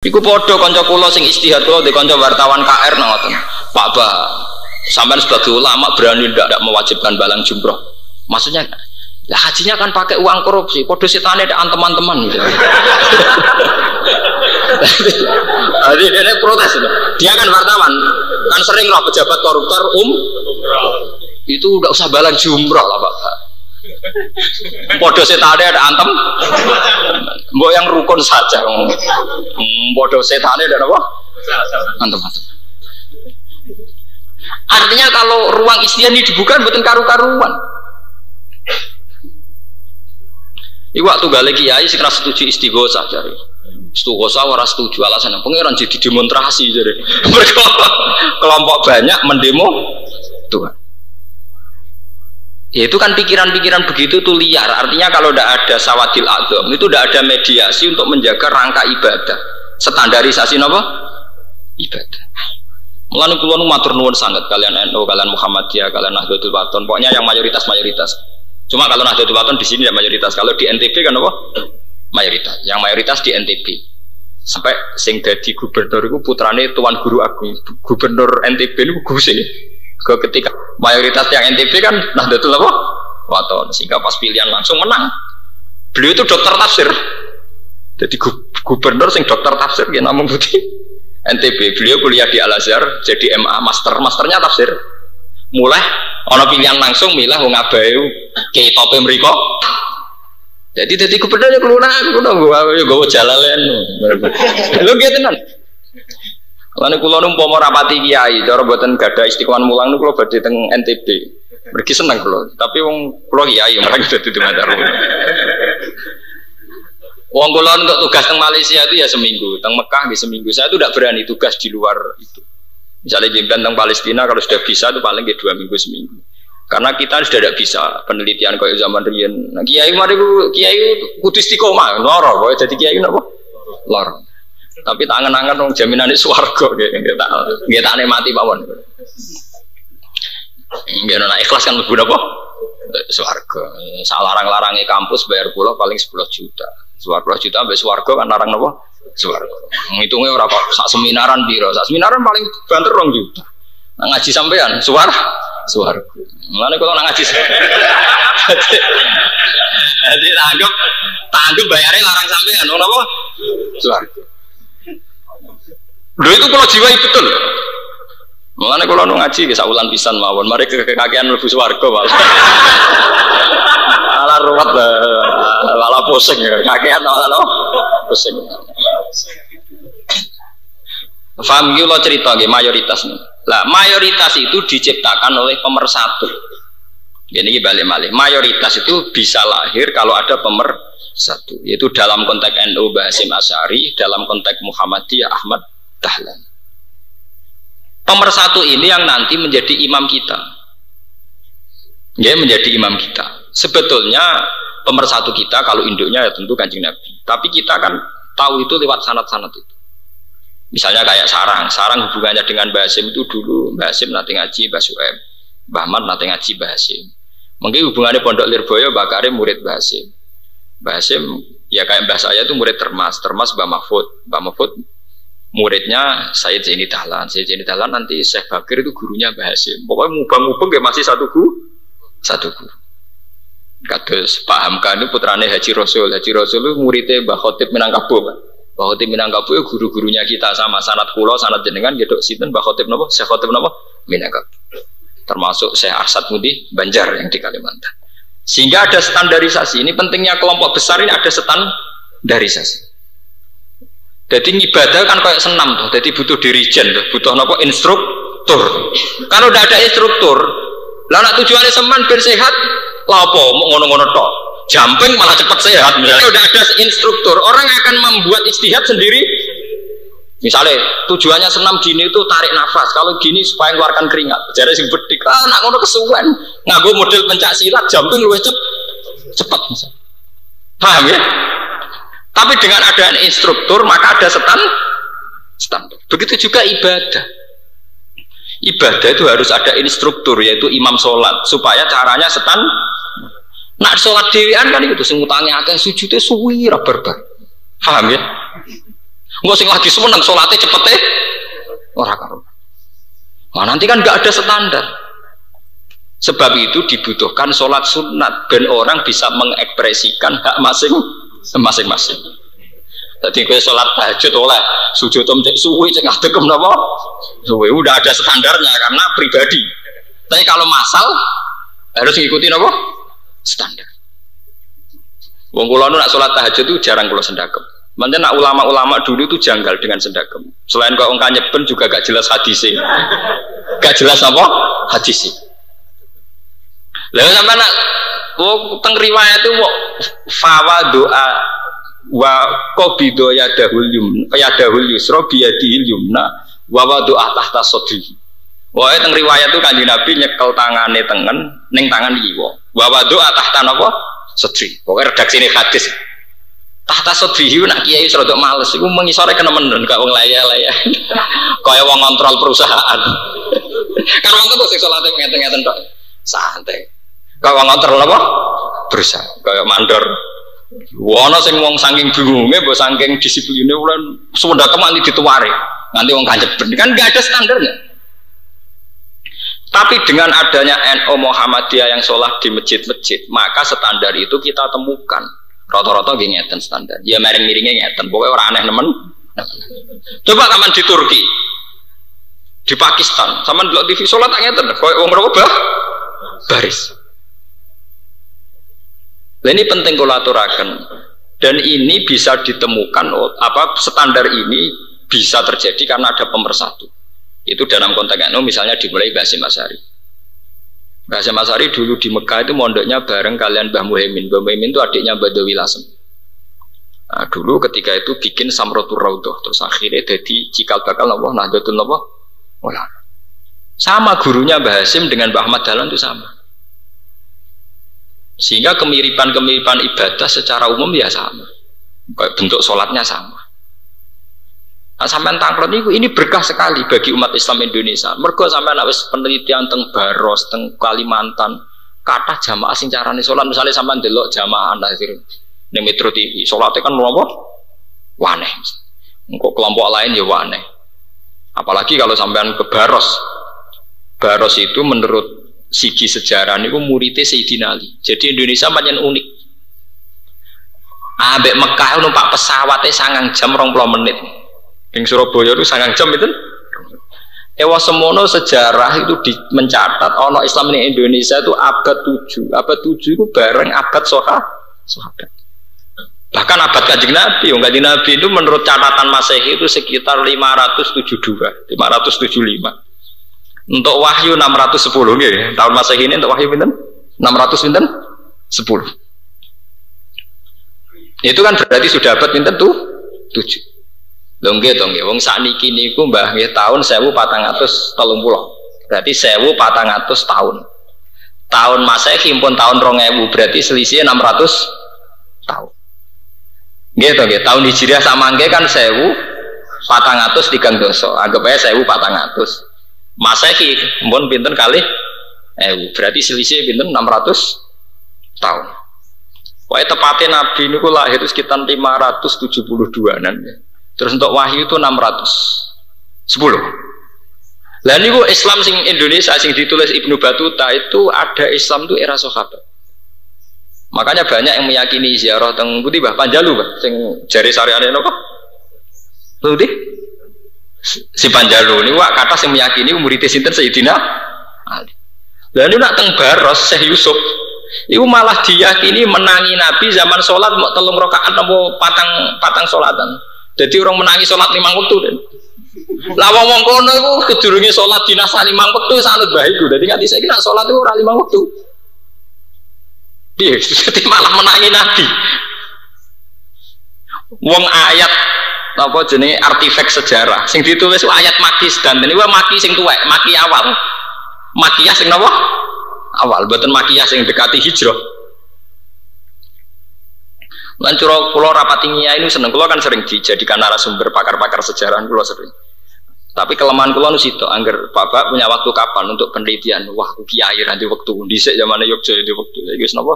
Iku podo kanca kula sing istihad kula di kanca wartawan KR nang ngoten. Pak Bah, sampean sebagai ulama berani ndak mewajibkan balang jumroh. Maksudnya lah hajinya kan pakai uang korupsi, podo setane dak teman-teman gitu. Jadi dia protes itu. Dia kan wartawan, kan sering loh pejabat koruptor itu udah usah balang jumroh lah Pak. Podo setane ada antem, mbok yang rukun saja. Podo setane ada apa? Antem. Artinya kalau ruang istihad ini dibuka betul karu-karuan. Iku waktu gale kiai sing ra setuju istighosah jare. Istighosah ora setuju alasan pangeran jadi demonstrasi jare. Mergo kelompok banyak mendemo Tuhan. Ya itu kan pikiran-pikiran begitu tuh liar. Artinya kalau tidak ada sawadil adzam itu tidak ada mediasi untuk menjaga rangka ibadah. Standarisasi apa? Ibadah. Mulane kula nu matur nuwun sangat kalian NU, kalian Muhammadiyah, kalian Nahdlatul Wathon. Pokoknya yang mayoritas. Cuma kalau Nahdlatul Wathon di sini tidak mayoritas. Kalau di NTB kan apa? Mayoritas. Yang mayoritas di NTB. Sampai sing dadi gubernur itu putrane Tuan Guru Agung. Gubernur NTB itu Gus ini. Ketika mayoritas yang NTB kan Nahdlatul Wathon, sehingga pas pilihan langsung menang. Beliau itu dokter tafsir. Jadi gubernur sing dokter tafsir ya namung putih NTB. Beliau kuliah di Al Azhar jadi MA masternya tafsir. Mulai ana pilihan langsung milah wong abahe ke tope mriko. Jadi gubernurnya kelurahan kuwi nggawa jalalen. Lho nggih tenan. Lane kula nu umpama rapati kiai, cara mboten gadah istiqomah mulang niku kula badhe teng NTB. Mergi seneng kula, tapi wong kula kiai malah dadi dumadar. Wong kula untuk tugas teng Malaysia itu ya seminggu, teng Mekah di seminggu. Saya itu tidak berani tugas di luar itu. Misalnya jemban teng Palestina kalau sudah bisa itu paling 2 minggu seminggu. Karena kita sudah tidak bisa penelitian kayak zaman riyen. Nah, kiai mari kiai kudu istiqomah, loro kowe dadi kiai napa? Loro. Tapi tangan-tangan dong jaminan di swarga nggih tak nikmati mawon. Nggih ana ikhlas kan mlebu napa? Swarga. Salarang-larange kampus bayar pula paling 10 juta. 10 juta ambek swarga kan larang napa? Swarga. Ngitungnya ora kok sak seminaran piro? Sak seminaran paling banter 2 juta. Nah, ngaji sampean swarga. Mulane kok nang ngaji. Jadi tanggap bayarnya larang sampean ngono apa? Swarga. Lho itu kalau jiwai betul. Mulane kalau nu ngaji bisa ulan pisan mawon. Mari kekakean mlebu swarga malah. Malah ruwet malah pusing ya. Kakean malah pusing. Paham iki lo cerita nggih mayoritas nih. Lah mayoritas itu diciptakan oleh pemersatu. Ini balik malih. Mayoritas itu bisa lahir kalau ada pemersatu. Yaitu dalam konteks NU Basim Asy'ari, dalam konteks Muhammadiyah Ahmad Dahlan. Pemersatu ini yang nanti menjadi imam kita. Ya, menjadi imam kita. Sebetulnya pemersatu kita kalau induknya ya tentu Kanjeng Nabi. Tapi kita kan tahu itu lewat sanad-sanad itu. Misalnya kayak Sarang hubungannya dengan Mbah Hasyim itu dulu Mbah Hasyim nanti ngaji Mbah Su'aib, Mbah Ahmad nanti ngaji Mbah Hasyim. Mungkin hubungannya Pondok Lirboyo Mbah Karim murid Mbah Hasyim. Mbah Hasyim ya kayak Mbah saya itu murid Termas Mbah Mahfud muridnya Sayyid Zaini Dahlan. Sayyid Zaini Dahlan nanti Syekh Bakir itu gurunya Mbah Hasyim. Pokoknya mubang-mubang ya masih satu guru. Kados paham kan itu putrane Haji Rasul. Haji Rasul itu muridnya Mbah Khotib Minangkabau. Mbah Khotib Minangkabau itu guru-gurunya kita sama sanad kula, sanad jenengan gedok sinten Mbah Khotib napa? Syekh Khotib napa? Minangkabau. Termasuk Syekh Arsad Mudi Banjar yang di Kalimantan. Sehingga ada standarisasi. Ini pentingnya kelompok besar ini ada standarisasi. Jadi ibadah kan kayak senam tuh. Jadi butuh dirijen tuh, butuh apa? Instruktur. Kalau tidak ada instruktur, lah nak tujuannya seman bersehat, lah apa? Mau ngono-ngono tok. Jumping malah cepat sehat. Misalnya udah ada instruktur, orang akan membuat istihad sendiri. Misalnya tujuannya senam gini itu tarik nafas. Kalau gini supaya mengeluarkan keringat. Jadi sing bedik. Ah, nak ngono kesuwen. Nganggo model pencak silat, jumping luwih cepat. Paham ya? Tapi dengan adanya instruktur maka ada standar. Begitu juga ibadah. Ibadah itu harus ada instruktur yaitu imam sholat supaya caranya Nak sholat dewean kan itu sing utange akeh sujudnya suwi ra barbar. Paham ya? Engko sing lagi seneng salate cepete ora karo. Nah, nanti kan nggak ada standar. Sebab itu dibutuhkan sholat sunat ben orang bisa mengekspresikan hak masing-masing. Jadi gue sholat tahajud oleh sujud cek suwi cek ngadeg napa? Suwi udah ada standarnya karena pribadi. Tapi kalau masal harus ngikutin apa? Standar. Wong kula nu nak sholat tahajud itu jarang kula sendagem. Manten nak ulama-ulama dulu itu janggal dengan sendagem. Selain kok ongkang nyeben juga gak jelas hadisnya. Gak jelas apa? Hadisnya. Lalu sampai nak teng riwayat itu fawa doa wa qabido yadahul yusra biyadihil yumna wa doa tahta sodri. Wah teng riwayat itu Kanjeng Nabi nyekel tangane tengen ning tangan kiwa. Wa doa tahta napa? Sodri. Pokoke redaksine hadis. Tahta sodrihi nak kiai serodok males iku mengisore kena menen gak wong laya-laya. Kaya wong kontrol perusahaan. Kan wong tuh sing salate ngeten-ngeten tok. Santai. Kaya wong kontrol apa? Berusaha. Kaya mandor. Wono sing wong saking bingunge mbok saking disipline ulen suwendak kemali dituware. Nanti wong kanjeben kan enggak ada standarnya. Tapi dengan adanya NU Muhammadiyah yang sholat di masjid-masjid, maka standar itu kita temukan. Rata-rata nggih ngeten standar. Ya miring-miringe ngeten, pokoke ora aneh nemen. Coba kaman di Turki. Di Pakistan, sampean delok TV salat ngeten, koyo wong berapa baris. Nah, ini penting kula aturaken. Dan ini bisa ditemukan standar ini bisa terjadi karena ada pemersatu. Itu dalam konteks NU misalnya dimulai Mbah Hasyim Asy'ari. Mbah Hasyim Asy'ari dulu di Mekah itu mondoknya bareng kalian Mbah Muhaimin. Mbah Muhaimin itu adiknya Badawi Lasem. Nah, dulu ketika itu bikin Samratul Raudhah, terus akhirnya jadi cikal bakal Nahdlatul Ulama. Sama gurunya Mbah Hasyim dengan Mbah Ahmad Dahlan itu sama. Sehingga kemiripan-kemiripan ibadah secara umum ya sama. Bentuk sholatnya sama. Nah, sampean tangkrut ini berkah sekali bagi umat Islam Indonesia. Mergo sampean wis penelitian teng Baros, teng Kalimantan, kathah jamaah sing carane salat misalnya sampean delok jamaah nazir ning Metro TV, salate kan apa? Waneh. Engko kelompok lain ya waneh. Apalagi kalau sampean ke Baros. Baros itu menurut segi sejarah niku muridé Sayyidina Ali. Jadi Indonesia pancen unik. Ambek Mekah numpak pesawate 9 jam 20 menit. Di Surabaya itu 9 jam itu. Ewa semono sejarah itu mencatat ono Islam di Indonesia itu abad 7. Abad 7 itu bareng abad sahabat. Bahkan abad Kanjeng Nabi, Kanjeng Nabi itu menurut catatan Masehi itu sekitar 572, 575. Untuk wahyu 610 gitu. Tahun Masehi ini untuk wahyu pinten? 600 pinten? 10. Itu kan berarti sudah abad pinten tuh 7. Lho nggih to nggih wong sakniki niku mbah nggih taun 1430. Berarti 1400 tahun. Tahun Masehi pun tahun 2000 berarti selisih 600 tahun. Nggih to nggih tahun Hijriah samangke kan 1403 doso. Anggap aja 1400. Masehi pun pinten kali berarti selisih pinten 600 tahun. Wae tepatnya Nabi niku lahir itu sekitar 572-an ya. Terus untuk wahyu itu 610. Lah niku Islam sing Indonesia sing ditulis Ibnu Battuta itu ada Islam itu era sahabat. Makanya banyak yang meyakini ziarah teng pundi Mbah Panjalu, Mbah, sing jari syariane napa? Pundi? Si Panjalu niku kata sing meyakini murid sinten Sayyidina Ali. Lah niku nak teng Baros Syekh Yusuf iku malah diyakini menangi Nabi zaman sholat mau 3 rakaat apa patang sholatan. Jadi orang menangi sholat 5 waktu dan lah wong kono iku kedurunge sholat dinasa 5 waktu sanut bae iku. Dadi nganti saiki nak sholat itu ora 5 waktu. Piye? Dadi malah menangi Nabi. Wong ayat apa jenenge artefak sejarah sing ditulis ayat Makis dan ini Maki sing tuwek, Maki awal. Makiyah sing napa? Awal, mboten Makiyah sing dekati hijrah. Lan kula rapati ngiyai ini seneng, kula kan sering dijadikan narasumber pakar-pakar sejarah kula sering. Tapi kelemahan kula nu sitok, angger Bapak punya waktu kapan untuk penelitian? Wah, kiai nanti waktu dhisik zamane Yogya di waktu. Iki wis napa?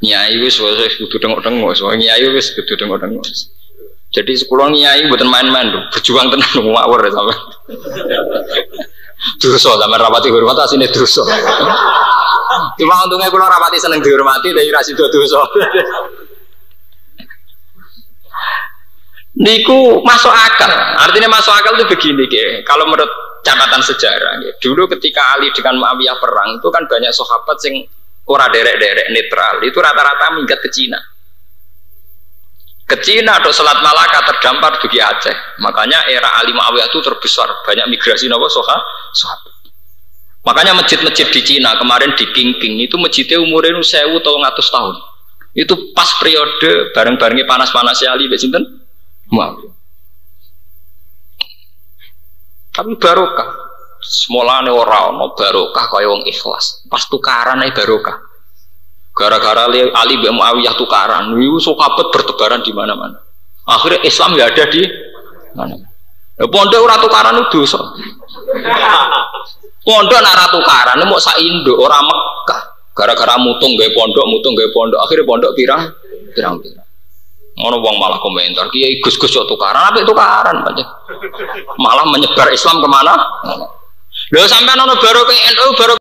Nyai wis kudu tengok-tengok, so nyai wis kudu tengok-tengok. Jadi sekolah nyai buatan main-main tuh, berjuang tenan ngawur sama. Dosa sama rapati hormat asine dosa. Cuma untungnya kalau rapati seneng dihormati dari rasi dosa. Niku masuk akal. Artinya masuk akal itu begini, kalau menurut catatan sejarah, dulu ketika Ali dengan Muawiyah perang itu kan banyak sahabat yang ora derek-derek netral, itu rata-rata minggat ke Cina. Ke Cina atau Selat Malaka terdampar di Aceh. Makanya era Ali Muawiyah itu terbesar, banyak migrasi sahabat. Makanya masjid-masjid di Cina kemarin di Pingping itu masjidnya umurnya 1000 atau 100 tahun. Itu pas periode bareng-barengnya panas-panasnya Ali mbek sinten? Muawiyah. Tapi barokah. Semolane ora ono barokah kaya wong ikhlas. Pas tukaran ae barokah. Gara-gara Ali bin Muawiyah tukaran, itu sahabat bertebaran di mana-mana. Akhirnya Islam ya ada di mana-mana. Pondok ora tukaran itu dosa. Pondok nak ora tukaran, mau sak Indo ora Mekah. Gara-gara mutung gawe pondok, akhirnya pondok pirang. Ngono wong malah komentar, kiai Gus-gus yo tukaran, apik tukaran pancen. Malah menyebar Islam kemana? Lho sampean ono barokah NU barokah